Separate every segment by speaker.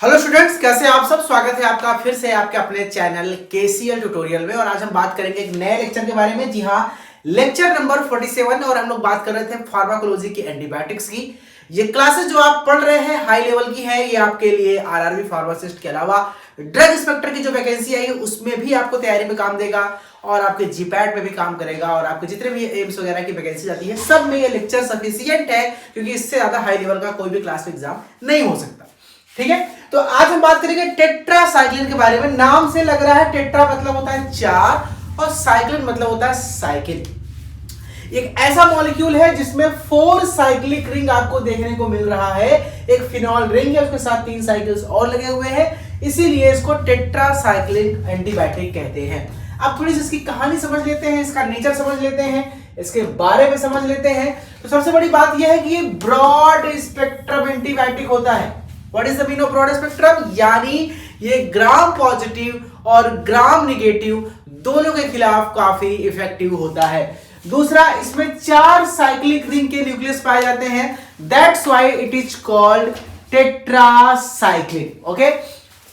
Speaker 1: Hello students, कैसे हैं आप सब। स्वागत है आपका फिर से आपके अपने चैनल केसीएल ट्यूटोरियल में। और आज हम बात करेंगे एक नए लेक्चर के बारे में। जी हाँ, लेक्चर नंबर 47। और हम लोग बात कर रहे थे फार्माकोलॉजी की, एंटीबायोटिक्स की। ये क्लासेस जो आप पढ़ रहे हैं हाई लेवल की है। ये आपके लिए आरआरबी फार्मासिस्ट के अलावा ड्रग इंस्पेक्टर की जो वैकेंसी आई है उसमें भी आपको तैयारी में काम देगा, और आपके जीपैट में भी काम करेगा, और आपके जितने भी एम्स वगैरह की वैकेंसी आती है सब में ये लेक्चर सफिशिएंट है, क्योंकि इससे ज्यादा हाई लेवल का कोई भी क्लास में एग्जाम नहीं हो सकता। ठीक है, तो आज हम बात करेंगे टेट्रासाइक्लिन के बारे में। नाम से लग रहा है टेट्रा मतलब होता है चार, और साइक्लिन मतलब होता है साइकिल। एक ऐसा मॉलिक्यूल है जिसमें 4 साइक्लिक रिंग आपको देखने को मिल रहा है। एक फिनॉल रिंग है, उसके साथ 3 साइकिल्स और लगे हुए हैं, इसीलिए इसको टेट्रासाइक्लिन एंटीबायोटिक कहते हैं। अब थोड़ी सी इसकी कहानी समझ लेते हैं, इसका नेचर समझ लेते हैं, इसके बारे में समझ लेते हैं। तो सबसे बड़ी बात यह है कि ये ब्रॉड स्पेक्ट्रम एंटीबायोटिक होता है। What is the meaning of broad spectrum? यानी ये ग्राम पॉजिटिव और ग्राम निगेटिव दोनों के खिलाफ काफी इफेक्टिव होता है। दूसरा, इसमें 4 साइक्लिक रिंग के न्यूक्लियस पाए जाते हैं। That's why it is called tetracycline. Okay,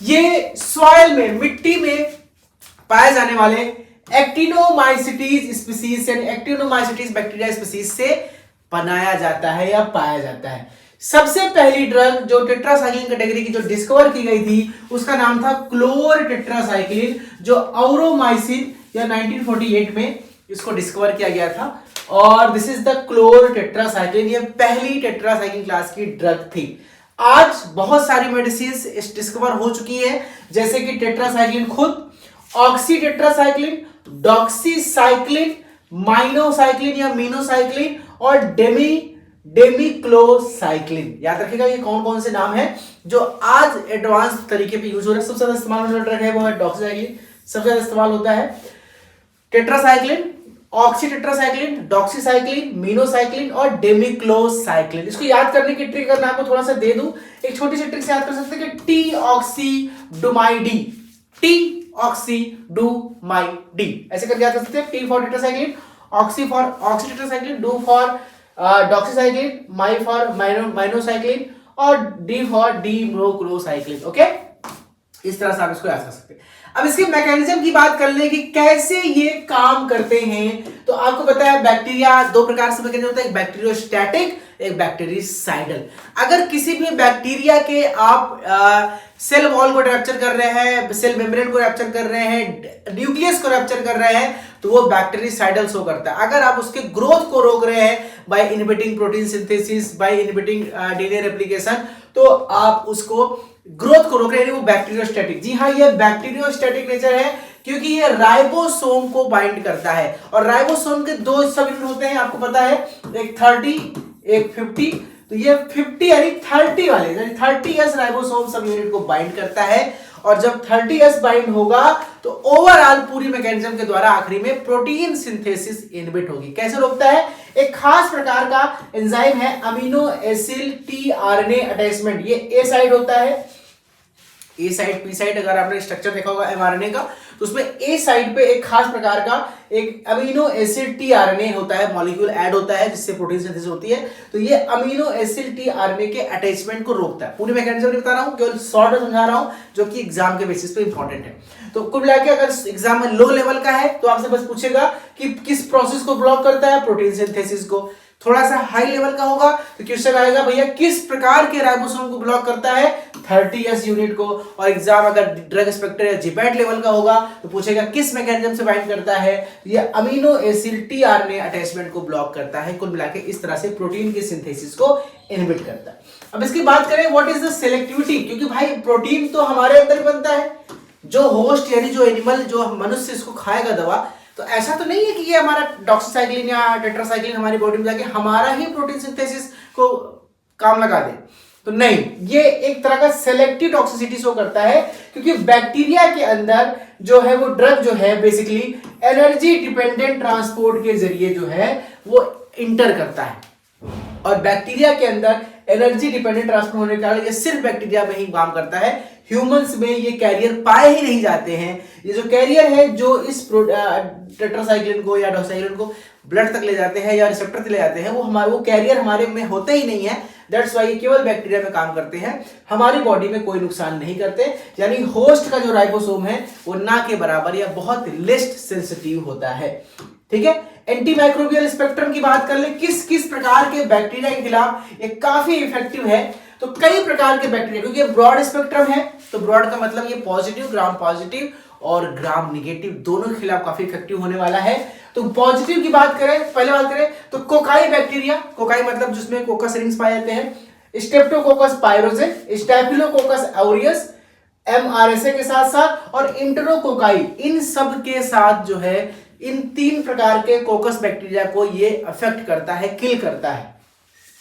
Speaker 1: ये सॉइल में, मिट्टी में पाए जाने वाले एक्टिनोमाइसिटीज स्पीसीज यानी एक्टिनोमाइसिटीज बैक्टीरिया स्पीसीज से बनाया जाता है या पाया जाता है। सबसे पहली ड्रग जो टेट्रासाइक्लिन कैटेगरी की जो डिस्कवर की गई थी उसका नाम था क्लोर टेट्रासाइक्लिन, जो औरोमाइसिन या 1948 में इसको डिस्कवर किया गया था। और दिस इज द क्लोर टेट्रासाइक्लिन। ये पहली टेट्रासाइक्लिन क्लास की ड्रग थी। आज बहुत सारी मेडिसिन डिस्कवर हो चुकी है, जैसे कि टेट्रासाइक्लिन खुद, ऑक्सी टेट्रासाइक्लिन, डॉक्सीसाइक्लिन, माइनोसाइक्लिन या मीनोसाइक्लिन, और डेमिक्लोसाइक्लिन। याद रखिएगा ये कौन कौन से नाम है जो आज एडवांस तरीके पे यूज हो रहे हैं। सबसे ज्यादा इस्तेमाल होने वाला ड्रग है वो है डॉक्सीसाइक्लिन। सबसे ज्यादा इस्तेमाल होता है tetracycline, oxy tetracycline, doxycycline, minocycline और डेमिक्लोसाइक्लिन। इसको याद करने की ट्रिक अगर मैं आपको थोड़ा सा दे दूं, एक छोटी सी ट्रिक से याद कर सकते हैं कि टी ऑक्सीडुमाइडी, टी ऑक्सीडुमाइडी ऐसे करके याद कर सकते हैं। T for tetracycline, oxy for oxytetracycline, do for doxycycline, my for minocycline और डी फॉर डीमोक्लोसाइक्लिन। ओके, इस तरह से आप इसको याद कर सकते हैं। अब इसके मैकेनिज्म की बात कर ले कि कैसे ये काम करते हैं। तो आपको पता है बैक्टीरिया दो प्रकार से मैकेनिज्म होता है, एक बैक्टीरियोस्टैटिक, एक बैक्टीरिसाइडल। अगर किसी भी बैक्टीरिया के आप सेल वॉल को रैप्चर कर रहे हैं, सेल मेम्ब्रेन को रैप्चर कर रहे हैं, न्यूक्लियस को रैप्चर कर रहे हैं, तो वो बैक्टीरिसाइडल शो करता है। अगर आप उसके ग्रोथ को रोक रहे हैं by inhibiting protein synthesis, by inhibiting DNA replication, तो आप उसको ग्रोथ को रोक रहे हैं, वो बैक्टीरियोस्टैटिक। जी हाँ, ये बैक्टीरियोस्टैटिक नेचर है क्योंकि ये राइबोसोम को बाइंड करता है। और राइबोसोम के 2 सब यूनिट होते हैं, आपको पता है, एक 30 एक 50। तो ये 50 यानी 30 वाले यानी 30s राइबोसोम सब यूनिट को बाइंड करता है। और जब 30s बाइंड होगा तो ओवरऑल पूरी मैकेनिज्म के द्वारा आखिरी में प्रोटीन सिंथेसिस इनहिबिट होगी। कैसे रोकता है? एक खास प्रकार का एंजाइम है अमीनो एसिड टीआरएनए अटैचमेंट। ये ए साइड होता है, ए साइड पी साइड। अगर आपने स्ट्रक्चर देखा होगा एमआरएनए का, तो उसमें ए साइड पे एक खास प्रकार का एक अमीनो एसिड टीआरएनए होता है, मॉलिक्यूल ऐड होता है जिससे प्रोटीन सिंथेसिस होती है। तो ये अमीनो एसिड टीआरएनए के अटैचमेंट को रोकता है। पूरी मैकेनिज्म नहीं बता रहा हूं, केवल शॉर्ट में समझा रहा हूं, जो कि एग्जाम के बेसिस पे इंपॉर्टेंट है। तो कुल मिलाकर अगर एग्जाम में लो लेवल का है तो आपसे बस पूछेगा कि किस प्रोसेस को ब्लॉक करता है, प्रोटीन सिंथेसिस को। थोड़ा सा हाई लेवल का होगा तो क्वेश्चन आएगा भैया किस प्रकार के राइबोसोम को ब्लॉक करता है, 30s यूनिट को। और एग्जाम अगर ड्रग इंस्पेक्टर या जीपैट लेवल का होगा तो पूछेगा किस मैकेनिज्म से बाइंड करता है, ये अमीनो एसिड टीआरएनए अटैचमेंट को ब्लॉक करता है। कुल मिलाकर इस तरह से प्रोटीन की सिंथेसिस को इनहिबिट करता है। अब इसकी बात करें व्हाट इज द सेलेक्टिविटी, क्योंकि भाई प्रोटीन तो हमारे अंदर बनता है, जो होस्ट यानी जो एनिमल, जो मनुष्य इसको खाएगा दवा, तो ऐसा तो नहीं है कि ये हमारा डॉक्सीसाइक्लिन या टेट्रासाइक्लिन हमारी बॉडी में जाके हमारा ही प्रोटीन सिंथेसिस को काम लगा दे। तो नहीं, ये एक तरह का सेलेक्टिव टॉक्सिसिटी शो करता है, क्योंकि बैक्टीरिया के अंदर जो है वो ड्रग जो है बेसिकली एनर्जी डिपेंडेंट ट्रांसपोर्ट के जरिए जो है वो इंटर करता है। और बैक्टीरिया के अंदर एनर्जी डिपेंडेंट ट्रांसपोर्ट होने के कारण ये सिर्फ बैक्टीरिया में ही काम करता है। ह्यूमंस में ये कैरियर पाए ही नहीं जाते हैं। ये जो कैरियर है जो इस टेट्रासाइक्लिन को या डॉक्सीसाइक्लिन को ब्लड तक ले जाते हैं या रिसेप्टर तक ले जाते हैं, वो कैरियर हमारे में होते ही नहीं है। दैट्स वाई ये केवल बैक्टीरिया में काम करते हैं, हमारी बॉडी में कोई नुकसान नहीं करते। यानी होस्ट का जो राइबोसोम है वो ना के बराबर या बहुत लेस्ट सेंसिटिव होता है। ठीक है, एंटीमाइक्रोबियल स्पेक्ट्रम की बात कर ले, किस किस प्रकार के बैक्टीरिया के खिलाफ ये काफी इफेक्टिव है। तो कई प्रकार के बैक्टीरिया, क्योंकि ये ब्रॉड स्पेक्ट्रम है, तो ब्रॉड का मतलब ये पॉजिटिव, ग्राम पॉजिटिव और ग्राम निगेटिव दोनों के खिलाफ काफी इफेक्टिव होने वाला है। तो पॉजिटिव की बात करें, पहले बात करें तो कोकाई बैक्टीरिया, कोकाई मतलब जिसमें कोकस रिंग्स पाए जाते हैं, स्ट्रेप्टोकोकस पायरोजेन, स्टैफिलोकोकस ऑरियस, एमआरएसए के साथ साथ और इंटरोकोकाई, इन सब के साथ जो है इन 3 प्रकार के कोकस बैक्टीरिया को ये अफेक्ट करता है, किल करता है।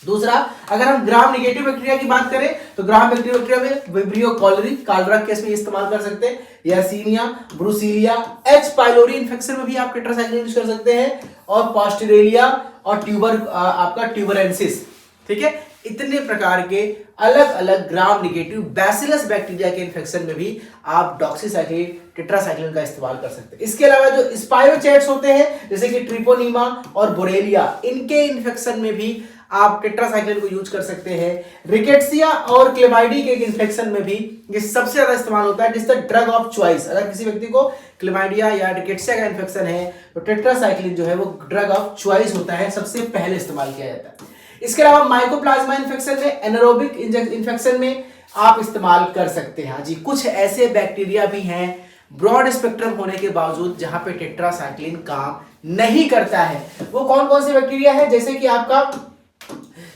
Speaker 1: दूसरा, अगर हम ग्राम निगेटिव बैक्टीरिया की बात करें तो ग्राम नेगेटिव बैक्टीरिया में विब्रियो कॉलरी, कालरा केस में इस्तेमाल कर सकते हैं, yersinia, ब्रुसीलिया, एच पाइलोरी इन्फेक्शन में भी आप टेट्रासाइक्लिन यूज कर सकते हैं, और पास्टरेलिया और आपका ट्यूबरेंसिस। ठीक है, इतने प्रकार के अलग अलग ग्राम निगेटिव बैसिलस बैक्टीरिया के इन्फेक्शन में भी आप डॉक्सीसाइक्लिन, टेट्रासाइक्लिन का इस्तेमाल कर सकते हैं। इसके अलावा जो स्पाइरोचेट्स होते हैं जैसे कि ट्रिपोनीमा और बोरेलिया, इनके इन्फेक्शन में भी आप टेट्रासाइक्लिन को यूज कर सकते हैं। रिकेट्सिया और क्लेमाइडी के इन्फेक्शन में भी ये सबसे ज्यादा इस्तेमाल होता है, जिससे ड्रग ऑफ चॉइस, अगर किसी व्यक्ति को क्लेमाइडिया या रिकेट्सिया का इन्फेक्शन है तो टेट्रासाइक्लिन जो है वो ड्रग ऑफ चॉइस होता है, सबसे पहले इस्तेमाल किया जाता है। इसके अलावा माइकोप्लाज्मा इन्फेक्शन में, एनारोबिक इन्फेक्शन में आप इस्तेमाल कर सकते हैं। जी, कुछ ऐसे बैक्टीरिया भी हैं ब्रॉड स्पेक्ट्रम होने के बावजूद जहां पे टेट्रासाइक्लिन काम नहीं करता है। वो कौन कौन से बैक्टीरिया है, जैसे कि आपका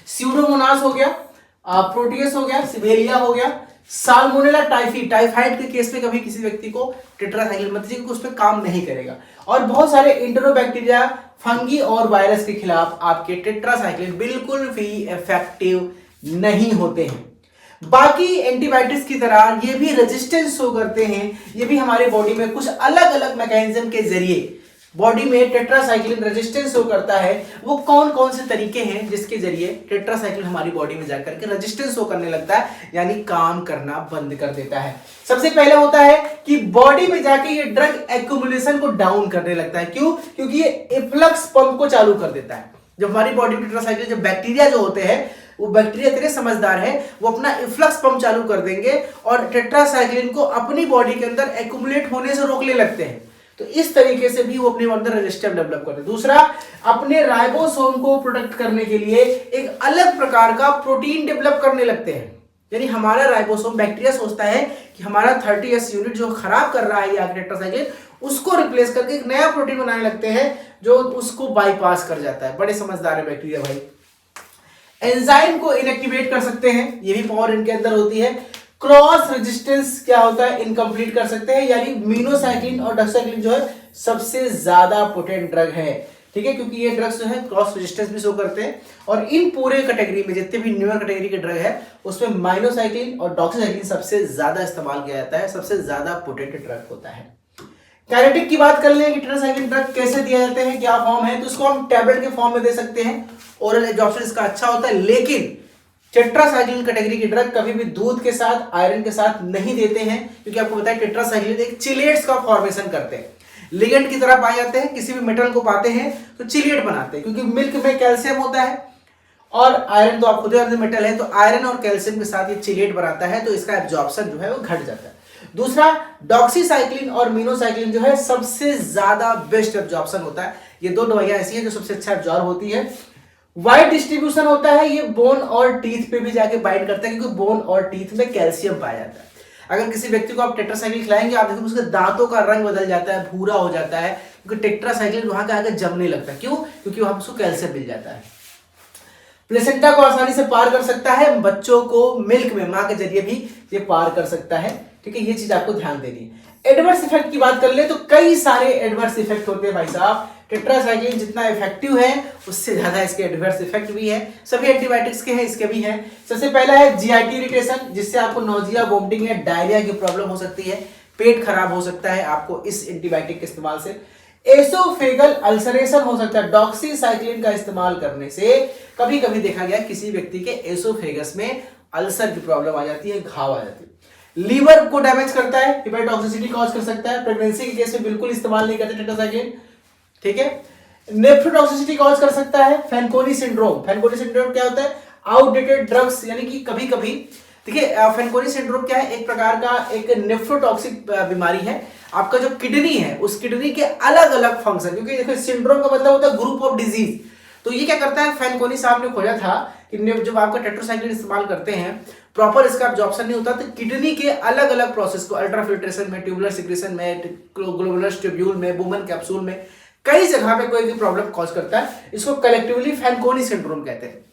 Speaker 1: स्यूडोमोनास हो गया, प्रोटियस हो गया, सिबेलिया हो गया, साल्मोनेला टाइफी, टाइफाइड के केस में कभी किसी व्यक्ति को टेट्रासाइक्लिन मत दीजिए, उस पर काम नहीं करेगा। और बहुत सारे इंटरोबैक्टीरिया, फंगी और वायरस के खिलाफ आपके टेट्रासाइक्लिन बिल्कुल भी इफेक्टिव नहीं होते हैं। बाकी एंटीबायोटिक्स की तरह ये भी रेजिस्टेंस शो करते हैं, ये भी हमारे बॉडी में कुछ अलग अलग मैकेनिज्म के जरिए बॉडी में टेट्रासाइक्लिन रेजिस्टेंस शो करता है। वो कौन कौन से तरीके हैं जिसके जरिए टेट्रासाइक्लिन हमारी बॉडी में जाकर के रेजिस्टेंस शो करने लगता है, यानी काम करना बंद कर देता है। सबसे पहले होता है कि बॉडी में जाके ये ड्रग एक्यूमुलेशन को डाउन करने लगता है। क्यों? क्योंकि ये इफ्लक्स पंप को चालू कर देता है। जब हमारी बॉडी में टेट्रासाइक्लिन, जब बैक्टीरिया जो होते हैं वो बैक्टीरिया इतने समझदार है, वो अपना इफ्लक्स पंप चालू कर देंगे और टेट्रासाइक्लिन को अपनी बॉडी के अंदर एक्यूमुलेट होने से रोकने लगते हैं। तो इस तरीके से भी वो अपने अंदर रेजिस्टेंस डेवलप करते हैं। दूसरा, अपने राइबोसोम को प्रोटेक्ट करने के लिए एक अलग प्रकार का प्रोटीन डेवलप करने लगते हैं। यानी हमारा राइबोसोम, बैक्टीरिया सोचता है कि हमारा 30S यूनिट जो खराब कर रहा है ये टेट्रासाइक्लिन, उसको रिप्लेस करके एक नया प्रोटीन बनाने लगते हैं जो उसको बाईपास कर जाता है। बड़े समझदार है बैक्टीरिया भाई। एंजाइम को इनएक्टिवेट कर सकते हैं, ये भी पावर इनके अंदर होती है। क्रॉस रेजिस्टेंस क्या होता है, इनकम्प्लीट कर सकते हैं। यानी मिनोसाइक्लिन और डॉक्सीसाइक्लिन जो है सबसे ज्यादा पोटेंट ड्रग है। ठीक है, क्योंकि ये ड्रग्स जो है क्रॉस रेजिस्टेंस भी शो करते हैं। और इन पूरे कैटेगरी में जितने भी न्यूअर कैटेगरी के ड्रग है उसमें माइनोसाइक्लिन और डॉक्सीसाइक्लिन सबसे ज्यादा इस्तेमाल किया जाता है, सबसे ज्यादा पोटेंट ड्रग होता है। काइनेटिक की बात कर लें कि टेट्रासाइक्लिन ड्रग कैसे दिया जाते हैं, क्या फॉर्म है, तो उसको हम टैबलेट के फॉर्म में दे सकते हैं। ओरल एब्जॉर्प्शन इसका अच्छा होता है, लेकिन टेट्रासाइक्लिन कैटेगरी की ड्रग कभी भी दूध के साथ, आयरन के साथ नहीं देते हैं, क्योंकि आपको पता है टेट्रासाइक्लिन एक चिलेट्स का फॉर्मेशन करते हैं, लिगेंड की तरह पाए जाते हैं। किसी भी मेटल को पाते हैं तो चिलेट बनाते हैं, क्योंकि मिल्क में कैल्शियम होता है और आयरन तो आप खुद जानते हैं मेटल है, तो आयरन और कैल्शियम के साथ ये चिलेट बनाता है, तो इसका एब्जॉर्प्शन जो है वो घट जाता है। दूसरा, डॉक्सीसाइक्लिन और मिनोसाइक्लिन जो है सबसे ज्यादा बेस्ट एब्जॉर्प्शन होता है। ये दो दवाइयां ऐसी हैं जो सबसे अच्छा एब्जॉर्ब होती है। वाइड डिस्ट्रीब्यूशन होता है, ये बोन और टीथ पे भी जाके बाइंड करता है, क्योंकि बोन और टीथ में कैल्शियम पाया जाता है। अगर किसी व्यक्ति को आप टेट्रासाइक्लिन खिलाएंगे, आप देखोगे उसके दांतों का रंग बदल जाता है, भूरा हो जाता है, क्योंकि टेट्रासाइक्लिन वहां के आगे जमने लगता है। क्यों? क्योंकि वहां उसको कैल्शियम मिल जाता है। प्लेसेंटा को आसानी से पार कर सकता है, बच्चों को मिल्क में मां के जरिए भी ये पार कर सकता है। ठीक है, ये चीज आपको ध्यान देनी है। एडवर्स इफेक्ट की बात कर ले तो कई सारे एडवर्स इफेक्ट होते हैं भाई साहब। टेट्रासाइक्लिन जितना इफेक्टिव है उससे ज्यादा इसके एडवर्स इफेक्ट भी है। सभी एंटीबायोटिक्स के हैं, इसके भी हैं। सबसे पहला है जीआईटी इरिटेशन, जिससे आपको नोजिया, वोमिटिंग या डायरिया की प्रॉब्लम हो सकती है, पेट खराब हो सकता है आपको इस एंटीबायोटिक के इस्तेमाल से। एसोफेगल अल्सरेशन हो सकता है, डॉक्सीसाइक्लिन का इस्तेमाल करने से कभी कभी देखा गया किसी व्यक्ति के एसोफेगस में अल्सर की प्रॉब्लम आ जाती है, घाव आ जाती है। लीवर को डैमेज करता है, हिपेटोटॉक्सिसिटी कॉज कर सकता है। प्रेगनेंसी के केस में बिल्कुल इस्तेमाल नहीं करते टेट्रासाइक्लिन। ठीक है, नेफ्रोटॉक्सिसिटी कॉज कर सकता है। फैनकोनी सिंड्रोम, फैनकोनी सिंड्रोम क्या होता है, आउटडेटेड ड्रग्स, यानी कि कभी कभी देखिए फैनकोनी सिंड्रोम क्या है, एक प्रकार का एक नेफ्रोटॉक्सिक बीमारी है। आपका जो किडनी है उस किडनी के अलग अलग फंक्शन, क्योंकि देखो सिंड्रोम का मतलब होता है ग्रुप ऑफ डिजीज, तो ये क्या करता है फैनकोनी साहब ने खोजा था कि जब आपका टेट्रासाइक्लिन इस्तेमाल करते हैं प्रॉपर इसका अब्जॉर्प्शन नहीं होता तो किडनी के अलग अलग प्रोसेस को अल्ट्राफिल्ट्रेशन में, ट्यूबुलर सिक्रेशन में, ग्लोबुलर ट्यूब्यूल में, बुमन कैप्सूल में कई जगह पे कोई भी प्रॉब्लम कॉज करता है। इसको कलेक्टिवली फैनकोनी सिंड्रोम कहते हैं।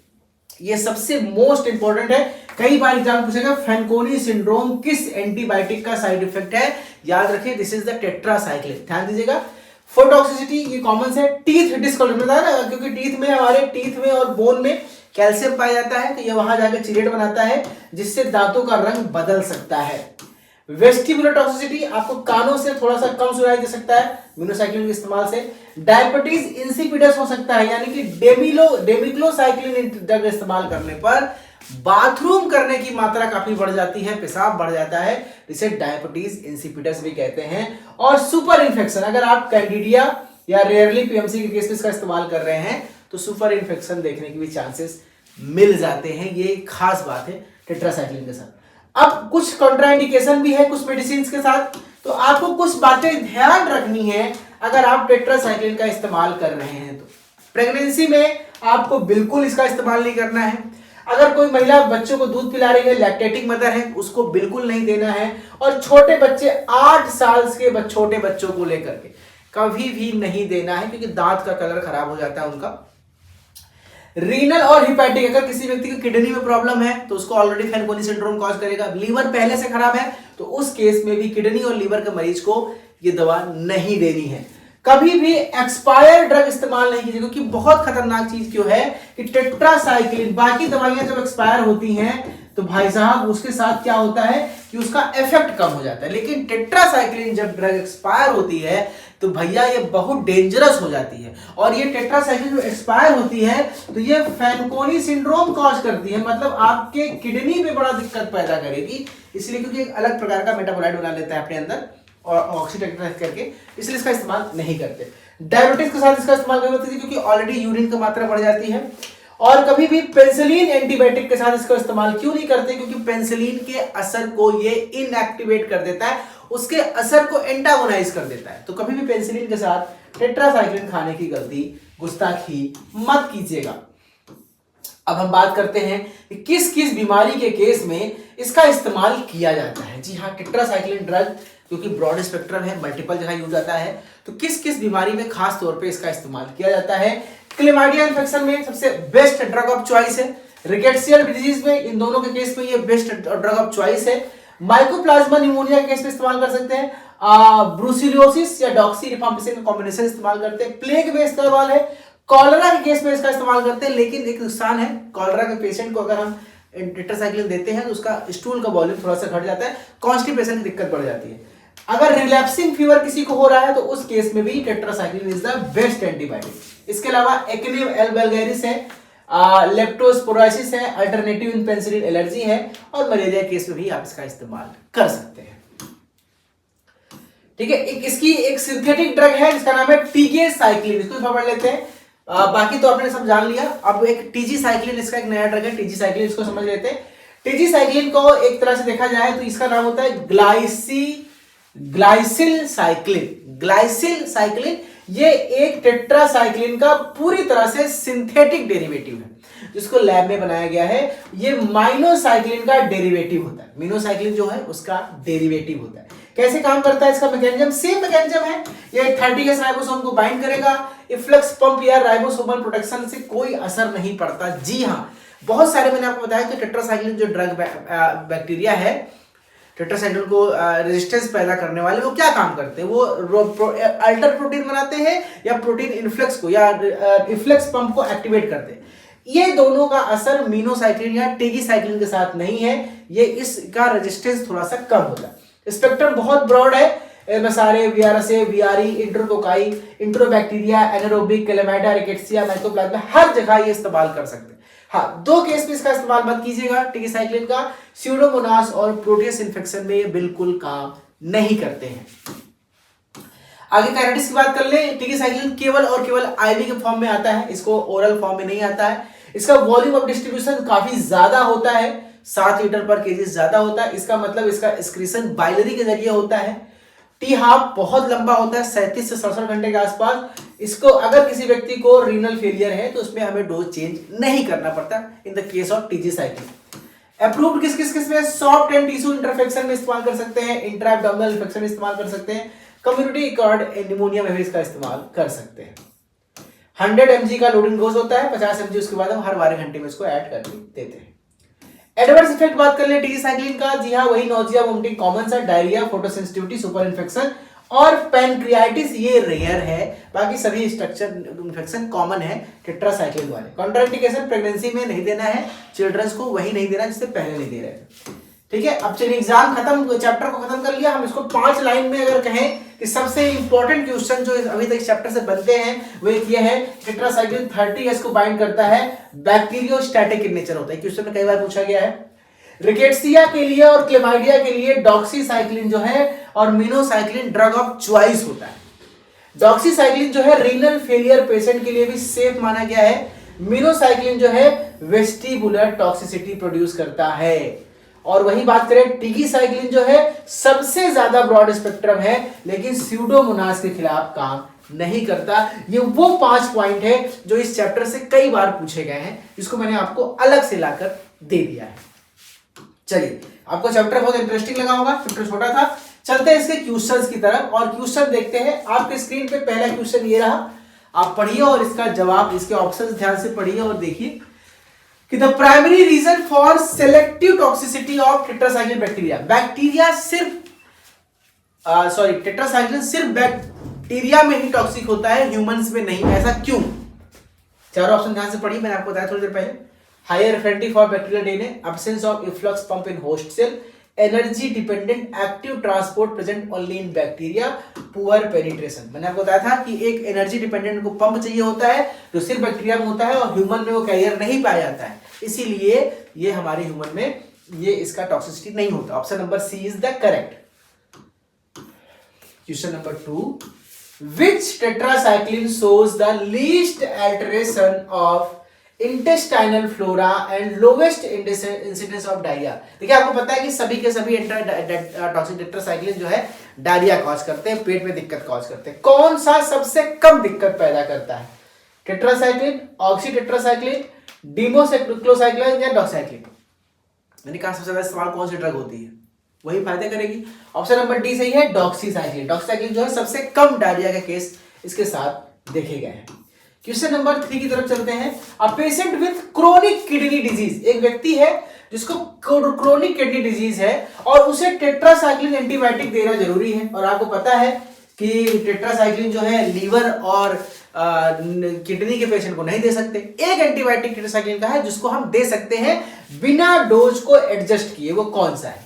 Speaker 1: ये सबसे मोस्ट इंपॉर्टेंट है, कई बार एग्जाम पूछेगा फैनकोनी सिंड्रोम किस एंटीबायोटिक का साइड इफेक्ट है, याद रखिए दिस इज द टेट्रासाइक्लिन। ध्यान दीजिएगा। फोटोक्सिसिटी ये कॉमन है, टीथ डिस्कलर में ना, क्योंकि टीथ में हमारे टीथ में और बोन में कैल्शियम पाया जाता है, तो ये वहां जाकर चिलेट बनाता है जिससे दांतों का रंग बदल सकता है। वेस्टिबुलर टॉक्सिसिटी, आपको कानों से थोड़ा सा कम सुनाई दे सकता है मिनोसाइक्लिन के इस्तेमाल से। डायबिटीज इंसिपिडस हो सकता है, यानी कि डेमिक्लोसाइक्लिन ड्रग इस्तेमाल करने पर बाथरूम करने की मात्रा काफी बढ़ जाती है, पेशाब बढ़ जाता है, इसे डायबिटीज इंसिपिडस भी कहते हैं। और सुपर इन्फेक्शन, अगर आप कैंडिडिया या रेयरली पीएमसी के केस में इसका इस्तेमाल कर रहे हैं तो सुपर इन्फेक्शन देखने के भी चांसेस मिल जाते हैं। ये खास बात है टेट्रासाइक्लिन के साथ। अब कुछ कॉन्ट्राइंडिकेशन भी है कुछ मेडिसिन के साथ, तो आपको कुछ बातें ध्यान रखनी है अगर आप टेट्रासाइक्लिन का इस्तेमाल कर रहे हैं तो। प्रेगनेंसी में आपको बिल्कुल इसका इस्तेमाल नहीं करना है। अगर कोई महिला बच्चों को दूध पिला रही है, लैक्टेटिंग मदर है, उसको बिल्कुल नहीं देना है। और छोटे बच्चे 8 साल के छोटे बच्चों को लेकर के कभी भी नहीं देना है, क्योंकि दांत का कलर खराब हो जाता है उनका। रीनल और हिपैटिक, अगर किसी व्यक्ति को किडनी में प्रॉब्लम है तो उसको ऑलरेडी फैनकोनी सिंड्रोम कॉज करेगा। लीवर पहले से खराब है तो उस केस में भी किडनी और लीवर के मरीज को ये दवा नहीं देनी है। कभी भी एक्सपायर ड्रग इस्तेमाल नहीं कीजिए, क्योंकि बहुत खतरनाक चीज क्यों है कि टेट्रासाइक्लिन, बाकी दवाइयां जब एक्सपायर होती हैं तो भाई साहब उसके साथ क्या होता है कि उसका इफेक्ट कम हो जाता है, लेकिन टेट्रासाइक्लिन जब ड्रग एक्सपायर होती है तो भैया ये बहुत डेंजरस हो जाती है। और ये टेट्रासाइक्लिन जो एक्सपायर होती है तो ये फैनकोनी सिंड्रोम कॉज करती है, मतलब आपके किडनी में बड़ा दिक्कत पैदा करेगी, इसलिए क्योंकि एक अलग प्रकार का मेटाबोलाइट बना लेता है अपने अंदर और ऑक्सीडेटाइज करके, इसलिए इसका इस्तेमाल नहीं करते। डायबिटीज के साथ इसका इस्तेमाल नहीं होती क्योंकि ऑलरेडी यूरिन की मात्रा बढ़ जाती है। और कभी भी पेनिसिलिन एंटीबायोटिक के साथ इसका इस्तेमाल क्यों नहीं करते, क्योंकि पेनिसिलिन के असर को ये इनएक्टिवेट कर देता है, उसके असर को एंटागोनाइज कर देता है। तो कभी भी पेनिसिलिन के साथ टेट्रासाइक्लिन खाने की गलती, गुस्ताखी मत कीजिएगा। अब हम बात करते हैं कि किस किस बीमारी के केस में इसका इस्तेमाल किया जाता है। जी हाँ, टेट्रासाइक्लिन ड्रग क्योंकि ब्रॉड स्पेक्ट्रम है, मल्टीपल जगह यूज आता है, तो किस किस बीमारी में खास तौर पे इसका इस्तेमाल किया जाता है। क्लेमाइडिया इन्फेक्शन में सबसे बेस्ट ड्रग ऑफ चॉइस है। रिकेट्सियल डिजीज में, इन दोनों के केस में ये बेस्ट ड्रग ऑफ चॉइस है। माइकोप्लाज्मा निमोनिया के केस में इस्तेमाल कर सकते हैं। ब्रूसिलियोसिस या डॉक्सीरिफाम्पिसिन का कॉम्बिनेशन इस्तेमाल करते हैं। प्लेग में इस्तेमाल है। कॉलरा के केस में इसका इस्तेमाल करते हैं, लेकिन एक नुकसान है, कॉलरा के पेशेंट को अगर हम टेट्रासाइक्लिन देते हैं तो उसका स्टूल का वॉल्यूम थोड़ा सा घट जाता है, कॉन्स्टिपेशन की दिक्कत बढ़ जाती है। अगर रिलैप्सिंग फीवर किसी को हो रहा है तो उस केस में भी tetracycline is the best antibiotic. इसके अलावा एक्ने एल वल्गैरिस है, लेप्टोस्पोरोसिस है, अल्टरनेटिव इन पेनिसिलिन एलर्जी है, और मलेरिया केस में भी आप इसका इस्तेमाल कर सकते हैं। ठीक है, इसकी एक सिंथेटिक ड्रग है जिसका नाम है टीजीसाइक्लिन, इसको पढ़ लेते हैं। बाकी तो आपने सब जान लिया। अब एक टीजीसाइक्लिन, इसका एक नया ड्रग है टीजीसाइक्लिन, इसको समझ लेते हैं। टीजीसाइक्लिन को एक तरह से देखा जाए तो इसका नाम होता है ग्लाइसिल साइक्लिन। ये एक टेट्रासाइक्लिन का पूरी तरह से सिंथेटिक डेरिवेटिव है जिसको लैब में बनाया गया है। ये माइनोसाइक्लिन का डेरिवेटिव होता है, मिनोसाइक्लिन जो है उसका डेरिवेटिव होता है। कैसे काम करता है इसका मैकेनिज्म, सेम मैकेनिज्म है। ये 30 राइबोसोम को बाइंड करेगा, इफ्लक्स पंप या राइबोसोमल प्रोटेक्शन से कोई असर नहीं पड़ता। जी हाँ, बहुत सारे मैंने आपको बताया कि टेट्रासाइक्लिन जो ड्रग बैक्टीरिया है, टेट्रासाइक्लिन को रेजिस्टेंस पैदा करने वाले, वो क्या काम करते हैं, वो अल्टर प्रोटीन बनाते हैं या प्रोटीन इन्फ्लक्स को या इफ्लक्स पंप को एक्टिवेट करते हैं। ये दोनों का असर मिनोसाइक्लिन या टीजीसाइक्लिन के साथ नहीं है, ये इसका रेजिस्टेंस थोड़ा सा कम होता है। स्पेक्ट्रम बहुत ब्रॉड है, मसारे, वीआरएसए, वीआरई, इंट्रोकोकाई, इंट्रोबैक्टीरिया, एनारोबिक, क्लेमाइडा, रिकेट्सिया, माइकोप्लाज्मा, हर जगह ये इस्तेमाल कर सकते हैं। हाँ, 2 केस में इसका इस्तेमाल मत कीजिएगा टीजीसाइक्लिन का, स्यूडोमोनास और प्रोटियस इन्फेक्शन में ये बिल्कुल काम नहीं करते हैं। आगे काइनेटिक्स की बात कर ले। टीजीसाइक्लिन केवल और केवल आईवी के फॉर्म में आता है, इसको ओरल फॉर्म में नहीं आता है। इसका वॉल्यूम ऑफ डिस्ट्रीब्यूशन काफी ज्यादा होता है, 7 लीटर पर केजी ज्यादा होता है। इसका मतलब इसका एक्सक्रीशन बाइलरी के जरिए होता है। टी हाफ बहुत लंबा होता है, 37 से 67 घंटे के आसपास। इसको अगर किसी व्यक्ति को रीनल फेलियर है तो उसमें हमें डोज चेंज नहीं करना पड़ता in the case of TG cyclin. Approved किस किस में, सॉफ्ट एंड टिश्यू इंटरफेक्शन में इस्तेमाल कर सकते हैं, इंट्रा एब्डोमिनल इन्फेक्शन में इस्तेमाल कर सकते हैं, कम्युनिटी एक्वायर्ड निमोनिया में भी इसका इस्तेमाल कर सकते हैं। 100 mg का लोडिंग डोज होता है, 50 mg उसके बाद हम हर 12 घंटे में इसको ऐड करके देते हैं। एडवर्स इफेक्ट बात कर ले टीजी साइक्लिन का, जी हाँ वही नोजिया, वोमिटिंग कॉमन सा, डायरिया, फोटोसेंसिटिविटी, सुपर इन्फेक्शन और पैनक्रियाटिस ये रेयर है, बाकी सभी स्ट्रक्चर इन्फेक्शन कॉमन है टेट्रासाइक्लिन वाले। कॉन्ट्राइंडिकेशन प्रेगनेंसी में नहीं देना है, चिल्ड्रंस को वही नहीं देना जिससे पहले नहीं दे रहे थे। ठीक है, अब चलिए एग्जाम खत्म, चैप्टर को खत्म कर लिया। हम इसको 5 लाइन में अगर कहें कि सबसे इंपॉर्टेंट क्वेश्चन जो अभी तक चैप्टर से बनते हैं वो एक ये है, टेट्रासाइक्लिन 30S को बाइंड करता है, बैक्टीरियोस्टैटिक इन नेचर होता है। क्वेश्चन में कई बार पूछा गया है। रिकेट्सिया के लिए और क्लेमाइडिया के लिए डॉक्सीसाइक्लिन जो है और मिनोसाइक्लिन ड्रग ऑफ चॉइस होता है। डॉक्सीसाइक्लिन जो है रीनल फेलियर पेशेंट के लिए भी सेफ माना गया है। मिनोसाइक्लिन जो है वेस्टिबुलर टॉक्सिसिटी प्रोड्यूस करता है। और वही बात करें टिकीसाइक्लिन जो है सबसे ज्यादा ब्रॉड स्पेक्ट्रम है लेकिन स्यूडोमोनास के खिलाफ काम नहीं करता। ये वो 5 पॉइंट है जो इस चैप्टर से कई बार पूछे गए हैं, जिसको मैंने आपको अलग से लाकर दे दिया है। चलिए, आपको चैप्टर बहुत इंटरेस्टिंग लगा होगा, चैप्टर छोटा था। चलते हैं इसके क्वेश्चंस की तरफ और क्वेश्चन देखते हैं। आपके स्क्रीन पे पहला क्वेश्चन ये रहा, आप पढ़िए और इसका जवाब, इसके ऑप्शंस ध्यान से पढ़िए और देखिए कि the primary reason for selective toxicity of tetracycline bacteria. Bacteria सिर्फ टेट्रासाइक्लिन सिर्फ बैक्टीरिया में ही टॉक्सिक होता है, ह्यूमंस में नहीं, ऐसा क्यों? चारों ऑप्शन ध्यान से पढ़िए, मैंने आपको बताया थोड़ी देर पहले। Higher affinity for bacterial DNA, absence of efflux pump in host cell, energy dependent active transport present only in bacteria, poor penetration. मैंने आपको बताया था कि एक एनर्जी डिपेंडेंट को पंप चाहिए होता है जो सिर्फ बैक्टीरिया में होता है और ह्यूमन में वो कैरियर नहीं पाया जाता है, इसीलिए ये हमारे ह्यूमन में ये इसका टॉक्सिसिटी नहीं होता। Option number C is the correct. Question number 2, which tetracycline shows the least alteration of intestinal flora and lowest incidence of diarrhoea. देखिए, आपको पता है कि सभी के सभी टॉक्सिक टेट्रासाइक्लिन जो है डायरिया कॉज करते हैं, पेट में दिक्कत कॉज करते हैं। कौन सा सबसे कम दिक्कत पैदा करता है? टेट्रासाइक्लिन, ऑक्सी टेट्रासाइक्लिन, डीमोसाइक्लोसाइक्लिन या डॉक्साइक्लिन? मैंने कहा सबसे ज्यादा इस्तेमाल कौन सी ड्रग होती है, वही फायदे करेगी। ऑप्शन नंबर डी सही है, डॉक्सीसाइक्लिन। डॉक्सीसाइक्लिन जो है सबसे कम डायरिया का केस इसके साथ देखे गए हैं। क्वेश्चन नंबर 3 की तरफ चलते हैं। A patient with chronic kidney disease, एक व्यक्ति है जिसको क्रोनिक किडनी डिजीज है और उसे टेट्रासाइक्लिन एंटीबायोटिक देना जरूरी है। और आपको पता है कि टेट्रासाइक्लिन जो है लीवर और किडनी के पेशेंट को नहीं दे सकते। एक एंटीबायोटिक टेट्रासाइक्लिन का है जिसको हम दे सकते हैं बिना डोज को एडजस्ट किए, वो कौन सा है?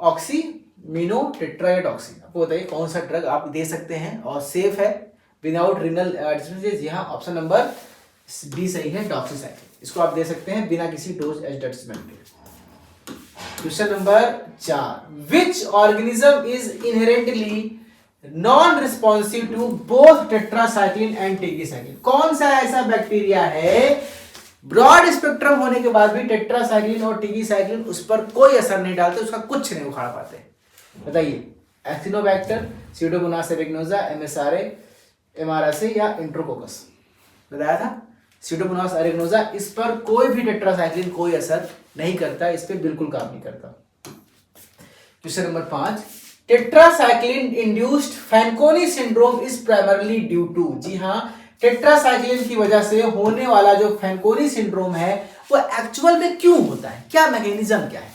Speaker 1: ऑक्सी, मिनो, टेट्रा या डॉक्सी? आपको बताइए कौन सा ड्रग आप दे सकते हैं और सेफ है विदाउट रीनल डिस्टर्बेंस? जी हाँ, ऑप्शन नंबर डी सही है, डॉक्सीसाइक्लिन। इसको आप दे सकते हैं बिना किसी डोज एडजस्टमेंट के। Question number 4, which organism is inherently non responsive to both tetracycline and tigecycline? कौन सा ऐसा बैक्टीरिया है ब्रॉड स्पेक्ट्रम होने के बाद भी टेट्रासाइक्लिन और टिकीसाइक्लिन उस पर कोई असर नहीं डालते, उसका कुछ नहीं उखाड़ पाते? बताइए। एक्टिनोबैक्टर, स्यूडोमोनास एरिगनोसा, एमएसआरए, एमआरएसए या इंट्रोकोकस? बताया था स्यूडोमोनास एरिगनोसा। इस पर कोई भी टेट्रासाइक्लिन कोई असर नहीं करता, इस पे बिल्कुल काम नहीं करता। Question number 5, tetracycline induced Fanconi syndrome is primarily due to? जी हाँ, टेट्रासाइक्लिन की वजह से होने वाला जो फैनकोनी सिंड्रोम है वो एक्चुअल में क्यों होता है, क्या मैकेनिज्म क्या है?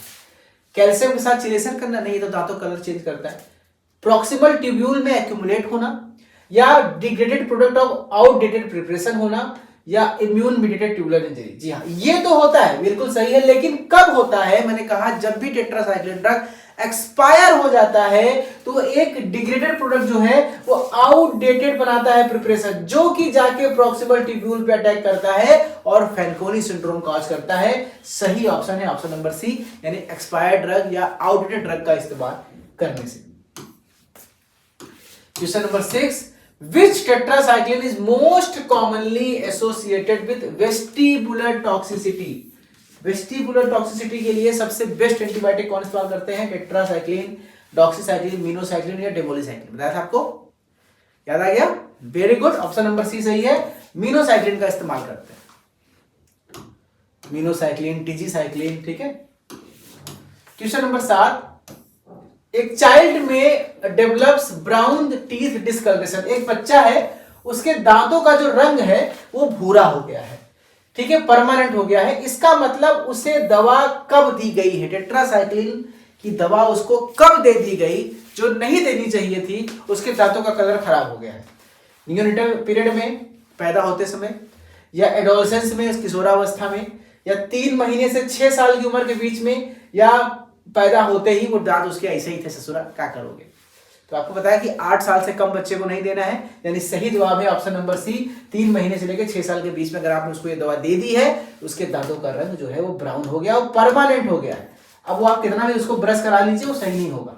Speaker 1: कैल्शियम के साथ चिलेशन करना? नहीं, तो दांतों कलर चेंज करता है। प्रॉक्सिमल ट्यूब्यूल में एक्यूमुलेट होना, या degraded product of outdated preparation होना, या इम्यून मीडिएटेड ट्यूबुलर इंजरी? जी हाँ, ये तो होता है, बिल्कुल सही है। लेकिन कब होता है? मैंने कहा जब भी टेट्रासाइक्लिन ड्रग एक्सपायर हो जाता है तो एक डिग्रेडेड प्रोडक्ट जो है वो आउटडेटेड बनाता है प्रिपरेशन, जो कि जाके प्रॉक्सिमल ट्यूब्यूल पे अटैक करता है और फैनकोनी सिंड्रोम कॉज करता है। सही ऑप्शन है ऑप्शन नंबर सी, यानी एक्सपायर्ड ड्रग या आउटडेटेड ड्रग का इस्तेमाल करने से। Question number 6, which tetracycline is most commonly associated with vestibular toxicity. Vestibular toxicity के लिए सबसे बेस्ट एंटीबायोटिक कौन इस्तेमाल करते हैं? टेट्रासाइक्लिन, डॉक्सीसाइक्लिन, मिनोसाइक्लिन या डेमोलिसाइक्लिन। बताया था आपको, याद आ गया? Very good, option number C सही है। मिनोसाइक्लिन का इस्तेमाल करते हैं, मिनोसाइक्लिन, टीजीसाइक्लिन, ठीक है। क्वेश्चन नंबर 7, एक चाइल्ड में डेवलप्स ब्राउन टीथ डिस्कलरेशन। एक बच्चा है, उसके दांतों का जो रंग है वो भूरा हो गया है, ठीक है, परमानेंट हो गया है। इसका मतलब उसे दवा कब दी गई है? टेट्रासाइक्लिन की दवा उसको कब दे दी गई जो नहीं देनी चाहिए थी? उसके दांतों का कलर खराब हो गया है। नियोनेटल पीरियड में, पैदा होते समय, या एडोलसेंस में, किशोरावस्था में, या 3 महीने से 6 साल की उम्र के बीच में, या पैदा होते ही वो दांत उसके ऐसे ही थे, ससुरा क्या करोगे? तो आपको बताया कि 8 साल से कम बच्चे को नहीं देना है, यानी सही जवाब है ऑप्शन नंबर सी। 3 महीने से लेकर 6 साल के बीच में अगर आपने उसको ये दवा दे दी है, उसके दांतों का रंग जो है वो ब्राउन हो गया और परमानेंट हो गया है। अब वो आप कितना भी उसको ब्रश करा लीजिए, वो सही नहीं होगा।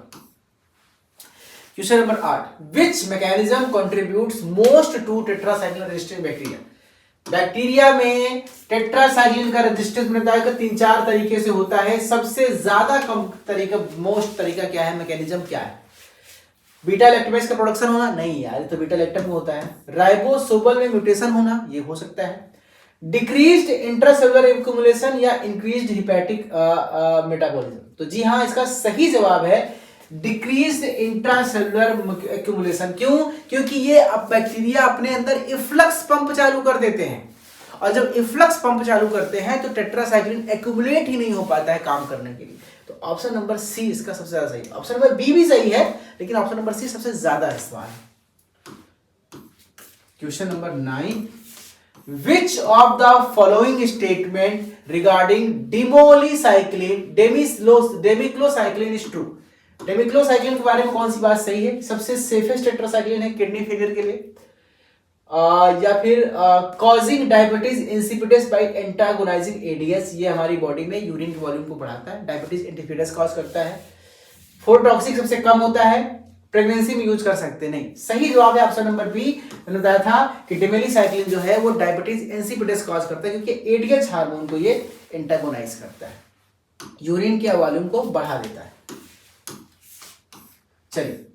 Speaker 1: Question number 8, which mechanism contributes most to tetracycline resistant bacteria. Bacteria में टेट्रासाइक्लिन का रेजिस्टेंस मिलता है 3-4 तरीके से होता है। सबसे ज्यादा कम तरीका, मोस्ट तरीका क्या है, मैकेनिज्म क्या है? बीटा लैक्टमेज का प्रोडक्शन होना? नहीं यार, ये तो बीटा लैक्टम में होता है। राइबोसोमल में म्यूटेशन होना, ये हो सकता है। डिक्रीज्ड इंट्रासेलुलर एक्युमुलेशन या इंक्रीज्ड हिपैटिक मेटाबॉलिज्म। तो जी हाँ, इसका सही जवाब है डिक्रीज्ड इंट्रासेलुलर एक्युमुलेशन। क्यों? क्योंकि ये अब बैक्टीरिया अपने अंदर इफ्लक्स पंप चालू कर देते हैं, और जब इफ्लक्स पंप चालू करते हैं तो टेट्रासाइक्लिन एक्युमुलेट ही नहीं हो पाता है काम करने के लिए। तो ऑप्शन नंबर सी इसका सबसे ज्यादा सही। ऑप्शन नंबर बी भी सही है, लेकिन ऑप्शन नंबर सी सबसे ज्यादा इस्तेमाल है। Question number 9, which of the following statement regarding demiclocycline is true? Demeclocycline के बारे में कौन सी बात सही है? सबसे सेफेस्ट टेट्रासाइक्लिन है किडनी फेलियर के लिए, या फिर causing diabetes insipidus by antagonising ADH, ये हमारी बॉडी में यूरिन के वॉल्यूम को बढ़ाता है, डायबिटीज इंसिपिडस कॉज करता है। फोटॉक्सिक सबसे कम होता है, प्रेगनेंसी में यूज कर सकते नहीं। सही जवाब है ऑप्शन नंबर बी। मैंने बताया था कि डेमिक्लोसाइक्लिन जो है वो डायबिटीज इंसिपिडस कॉज करता है, क्योंकि एडीएच हार्मोन को ये एंटागोनाइज करता है, यूरिन के वॉल्यूम को बढ़ा देता है। चलिए,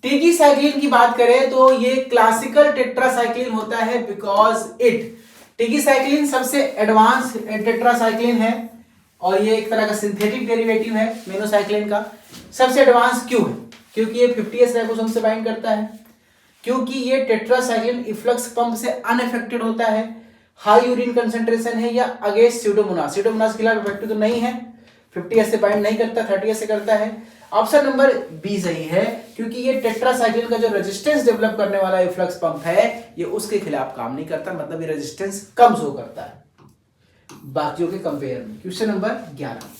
Speaker 1: टीजीसाइक्लिन की बात करें तो ये क्लासिकल टेट्रासाइक्लिन होता है, बिकॉज टीजीसाइक्लिन सबसे एडवांस टेट्रासाइक्लिन है, और ये एक तरह का सिंथेटिक डेरिवेटिव है मिनोसाइक्लिन का। सबसे एडवांस क्यों है? क्योंकि ये 50s राइबोसोम से बाइंड करता है, क्योंकि ये टेट्रासाइक्लिन इफ्लक्स पंप से अनअफेक्टेड होता है, हाई यूरिन कंसेंट्रेशन है, या अगेंस्ट स्यूडोमोनास। स्यूडोमोनास के खिलाफ इफेक्टिव तो नहीं है, 50s से बाइंड नहीं करता, 30s से करता है। ऑप्शन नंबर बी सही है, क्योंकि ये टेट्रासाइक्लिन का जो रेजिस्टेंस डेवलप करने वाला इफ्लक्स पंप है, ये उसके खिलाफ काम नहीं करता, मतलब ये रेजिस्टेंस कम शो करता है बाकियों के कंपेयर में। Question number 11,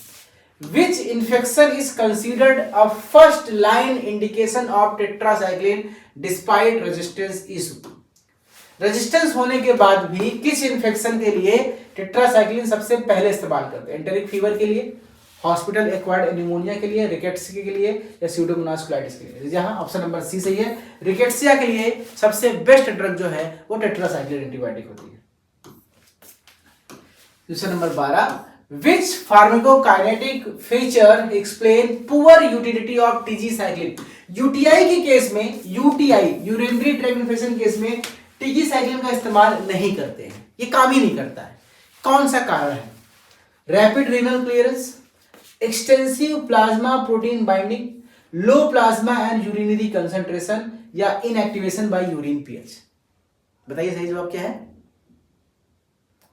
Speaker 1: which infection is considered a first line indication of tetracycline despite resistance issue? Resistance होने के बाद भी किस इन्फेक्शन के लिए टेट्रासाइक्लिन सबसे पहले इस्तेमाल करते हैं? एंटेरिक फीवर के लिए, हॉस्पिटल एक्वायर्ड निमोनिया के लिए, रिकेट्सिया के लिए, या स्यूडोमोनास कोलाइटिस के लिए? जहां ऑप्शन नंबर सी सही है। रिकेट्सिया के लिए सबसे बेस्ट ड्रग जो है वो टेट्रासाइक्लिन एंटीबायोटिक होती है। Question number 12, which pharmacokinetic feature explain poor utility of TG-cycline? UTI के केस में, यूरिनरी ट्रैक्ट इन्फेक्शन केस में टीजीसाइक्लिन का इस्तेमाल नहीं करते हैं, ये काम ही नहीं करता है। कौन सा कारण है? Rapid renal clearance, extensive plasma protein binding, low plasma and urinary concentration, या इनएक्टिवेशन बाय यूरिन पीएच? बताइए सही जवाब क्या है?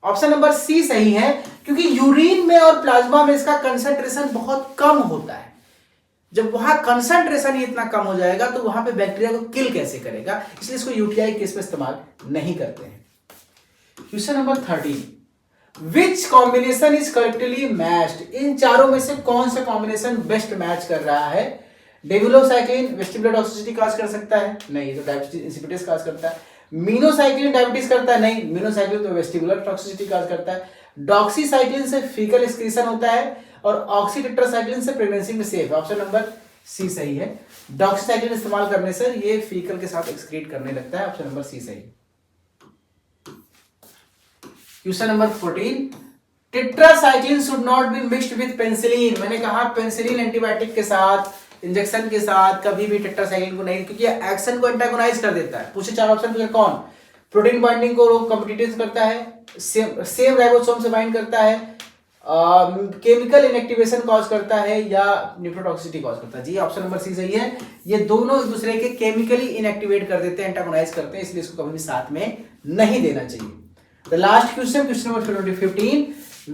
Speaker 1: ऑप्शन नंबर सी सही है, क्योंकि यूरिन में और प्लाज्मा में इसका कंसंट्रेशन बहुत कम होता है। जब वहां कंसंट्रेशन ही इतना कम हो जाएगा तो वहां पे बैक्टीरिया को किल कैसे करेगा, इसलिए इसको यूटीआई केस में इस्तेमाल नहीं करते हैं। Question number 13, which combination is correctly matched? इन चारों में से कौन सा कॉम्बिनेशन बेस्ट मैच कर रहा है? डेविलोसाइक्लिन वेस्टिबुलर टॉक्सिसिटी काज कर सकता है? नहीं, तो डायबिटीज इंसिपिडस काज करता है। मिनोसाइक्लिन डायबिटीज करता है? नहीं, मिनोसाइक्लिन तो वेस्टिबुलर टॉक्सिसिटी काज करता है। डॉक्सीसाइक्लिन से फीकल एक्सक्रीशन होता है, और ऑक्सीटेट्रासाइक्लिन से प्रेगनेंसी में सेफ है। ऑप्शन नंबर सी सही है। डॉक्सीसाइक्लिन इस्तेमाल करने से ये फीकल के साथ एक्सक्रीट करने लगता है, ऑप्शन नंबर सी सही। Question number 14, tetracycline should not be mixed with penicillin. मैंने कहा पेनिसिलिन एंटीबायोटिक के साथ, इंजेक्शन के साथ कभी भी टेट्रासाइक्लिन को नहीं, क्योंकि एक्शन को एंटागोनाइज कर देता है। पूछे 4 ऑप्शन, कौन? प्रोटीन बाइंडिंग को कॉम्पिटिटिव करता है, सेम राइबोसोम से बाइंड करता है, केमिकल इनएक्टिवेशन कॉज करता है, या न्यूट्रोटॉक्सिसिटी कॉज करता है। जी ऑप्शन नंबर सी सही है। ये दोनों एक दूसरे के केमिकली इनएक्टिवेट कर देते हैं, एंटागोनाइज करते हैं, इसलिए इसको कभी भी साथ में नहीं देना चाहिए। The last question, question number 15,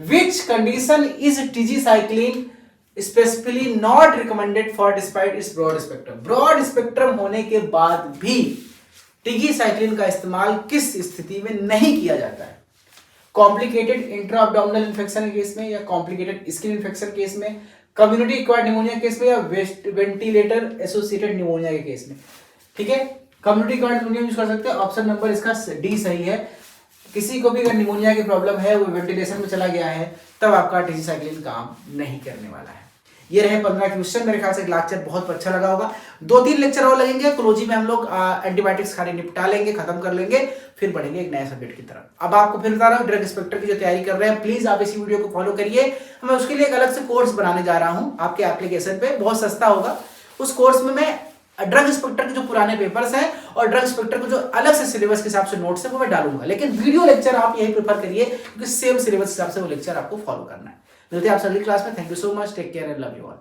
Speaker 1: which condition is tigecycline specifically not recommended for despite its broad spectrum? Broad spectrum होने के बाद भी टिगीसाइक्लिन का इस्तेमाल किस स्थिति में नहीं किया जाता है? कॉम्प्लिकेटेड इंट्रा अब्डोमिनल इन्फेक्शन के केस में, या कॉम्प्लिकेटेड स्किन इन्फेक्शन केस में, कम्युनिटी एक्वायर्ड निमोनिया केस में, या वेंटिलेटर एसोसिएटेड निमोनिया के केस में। ठीक है, कम्युनिटी एक्वायर्ड निमोनिया यूज कर सकते हैं, ऑप्शन नंबर इसका डी सही है। किसी को भी अगर निमोनिया की प्रॉब्लम है, वो वेंटिलेशन में चला गया है, तब आपका टिगीसाइक्लिन काम नहीं करने वाला है। ये रहे 15 क्वेश्चन। मेरे ख्याल से लेक्चर बहुत अच्छा लगा होगा। 2-3 लेक्चर और लगेंगे, क्लोजी में हम लोग एंटीबायोटिक्स खाने निपटा लेंगे, खत्म कर लेंगे, फिर बढ़ेंगे एक नए सब्जेक्ट की तरफ। अब आपको फिर बता रहा हूँ, ड्रग इंस्पेक्टर की जो तैयारी कर रहे हैं, प्लीज आप इसी वीडियो को फॉलो करिए। मैं उसके लिए एक अलग से कोर्स बनाने जा रहा हूँ आपके एप्लीकेशन पे, बहुत सस्ता होगा। उस कोर्स में मैं ड्रग इंस्पेक्टर के जो पुराने पेपर्स हैं और ड्रग इंस्पेक्टर को जो अलग से सिलेबस के हिसाब से नोट्स है वो मैं डालूंगा, लेकिन वीडियो लेक्चर आप यही प्रेफर करिए, क्योंकि सेम सिलेबस के हिसाब से वो लेक्चर आपको फॉलो करना है। मिलते हैं आप अगली क्लास में। Thank you so much, take care and love you all.